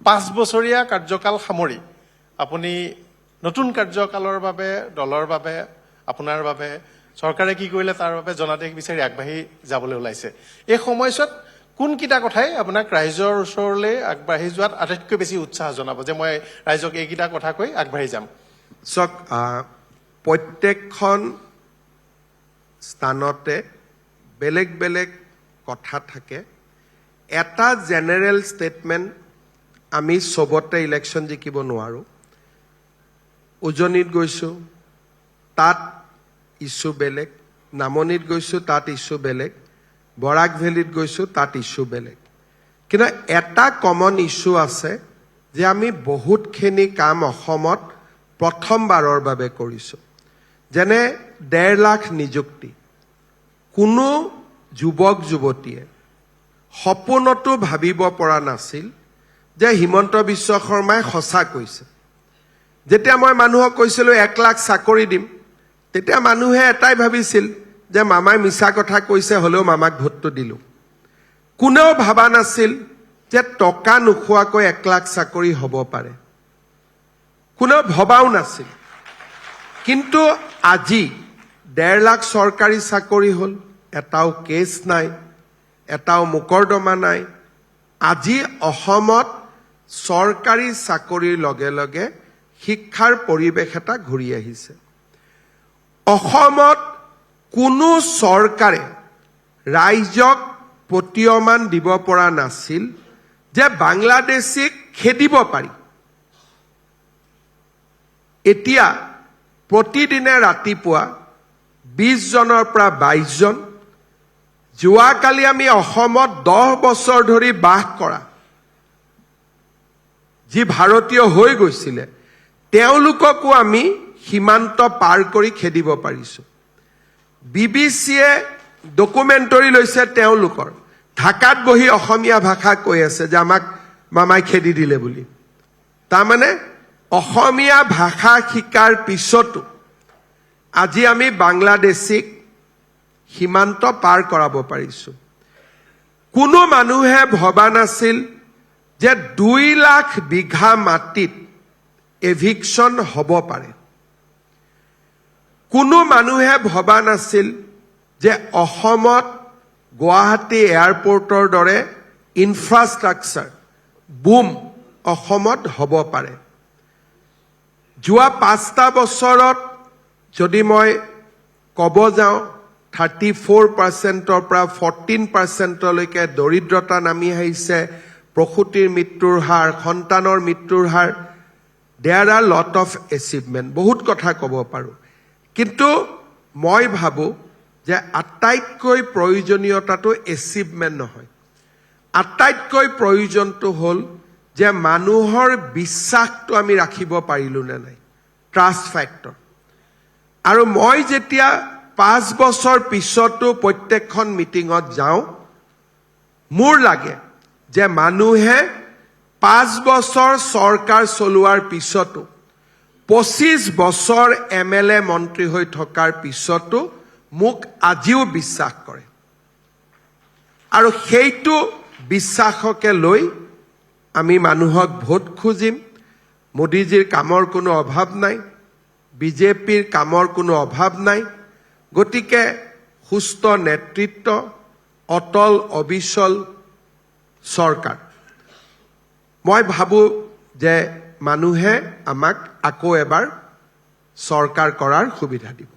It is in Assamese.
5 বছৰীয়া কাৰ্যকাল সামৰি আপুনি নতুন কাৰ্যকালৰ বাবে দলৰ বাবে আপোনাৰ বাবে চৰকাৰে কি কৰিলে তাৰ বাবে জনাদেশ বিচাৰি আগবাঢ়ি যাবলৈ ওলাইছে এই সময়ছোৱাত কোনকিটা কথাই আপোনাক ৰাইজৰ ওচৰলৈ আগবাঢ়ি যোৱাত আটাইতকৈ বেছি উৎসাহ জনাব যে মই ৰাইজক এইকিটা কথা কৈ আগবাঢ়ি যাম সক প্ৰত্যেকখন স্থানতে বেলেগ বেলেগ কথা থাকে এটা জেনাৰেল ষ্টেটমেণ্ট আমি সবতে ইলেকশ্যন জিকিব নোৱাৰো উজনিত গৈছো তাত ইস্যু বেলেগ নামনিত গৈছো তাত ইস্যু বেলেগ বৰাক ভেলীত গৈছো তাত ইস্যু বেলেগ কিন্তু এটা কমন ইস্যু আছে যে আমি বহুতখিনি কাম অসমত প্ৰথমবাৰৰ বাবে কৰিছো যেনে 1.5 লাখ নিযুক্তি কোনো যুৱক যুৱতীয়ে সপোনতো ভাবিব পৰা নাছিল যে হিমন্ত বিশ্ব শৰ্মাই সঁচা কৈছে যেতিয়া মই মানুহক কৈছিলো 1 লাখ চাকৰি দিম তেতিয়া মানুহে এটাই ভাবিছিল যে মামাই মিছা কথা কৈছে হলেও মামাক ভোটটো দিলো কোনেও ভাবা নাছিল যে টকা নোখোৱাকৈ 1 লাখ চাকৰি হ'ব পাৰে কোনেও ভবাও নাছিল কিন্তু আজি 1.5 লাখ চৰকাৰী চাকৰি হল এটাও কেছ নাই এটাও মোকৰ্দমা নাই আজি অসমত চৰকাৰী চাকৰিৰ লগে লগে শিক্ষাৰ পৰিৱেশ এটা ঘূৰি আহিছে অসমত কোনো চৰকাৰে ৰাইজক প্ৰতীয়মান দিব পৰা নাছিল যে বাংলাদেশীক খেদিব পাৰি এতিয়া প্ৰতিদিনে ৰাতিপুৱা 20 জনৰ পৰা 22 জন যোৱাকালি আমি অসমত 10 বছৰ ধৰি বাস কৰা যি ভাৰতীয় হৈ গৈছিলে তেওঁলোককো আমি সীমান্ত পাৰ কৰি খেদিব পাৰিছো বিবিচিয়ে ডকুমেণ্টৰী লৈছে তেওঁলোকৰ ঢাকাত বহি অসমীয়া ভাষা কৈ আছে যে আমাক মামাই খেদি দিলে বুলি তাৰমানে অসমীয়া ভাষা শিকাৰ পিছতো আজি আমি বাংলাদেশীক সীমান্ত পাৰ কৰাব পাৰিছো কোনো মানুহে ভবা নাছিল যে 2 লাখ বিঘা মাটিত এভিকশন হ'ব পাৰে কোনো মানুহে ভবা নাছিল যে অসমত গুৱাহাটী এয়াৰপোৰ্টৰ দৰে ইনফ্ৰাষ্ট্ৰাকচাৰ বুম অসমত হ'ব পাৰে যোৱা 5টা বছৰত যদি মই ক'ব যাওঁ 34%ৰ পৰা 14%লৈকে দৰিদ্ৰতা নামি আহিছে প্ৰসূতিৰ মৃত্যুৰ হাৰ সন্তানৰ মৃত্যুৰ হাৰ there are lot of achievement বহুত কথা ক'ব পাৰো কিন্তু মই ভাবো যে আটাইতকৈ প্ৰয়োজনীয়তাটো এচিভমেন্ট নহয় আটাইতকৈ প্ৰয়োজনটো হ'ল যে মানুহৰ বিশ্বাসটো আমি ৰাখিব পাৰিলো নে নাই ট্ৰাষ্ট ফ্যাক্টৰ আৰু মই যেতিয়া 5 বছৰ পিছতো প্ৰত্যেকখন মিটিঙত যাওঁ মোৰ লাগে যে মানুহে 5 বছৰ চৰকাৰ চলোৱাৰ পিছতো 25 বছৰ এমএলএ মন্ত্ৰী হৈ থকাৰ পিছতো মোক আজিও বিশ্বাস কৰে আৰু সেইটো বিশ্বাসকে লৈ আমি মানুহক ভোট খুজিম মোদীজীৰ কামৰ কোনো অভাৱ নাই বিজেপিৰ কামৰ কোনো অভাৱ নাই গতিকে সুস্থ নেতৃত্ব অটল অবিচল চৰকাৰ মই ভাবো যে মানুহে আমাক আকৌ এবাৰ চৰকাৰ কৰাৰ সুবিধা দিব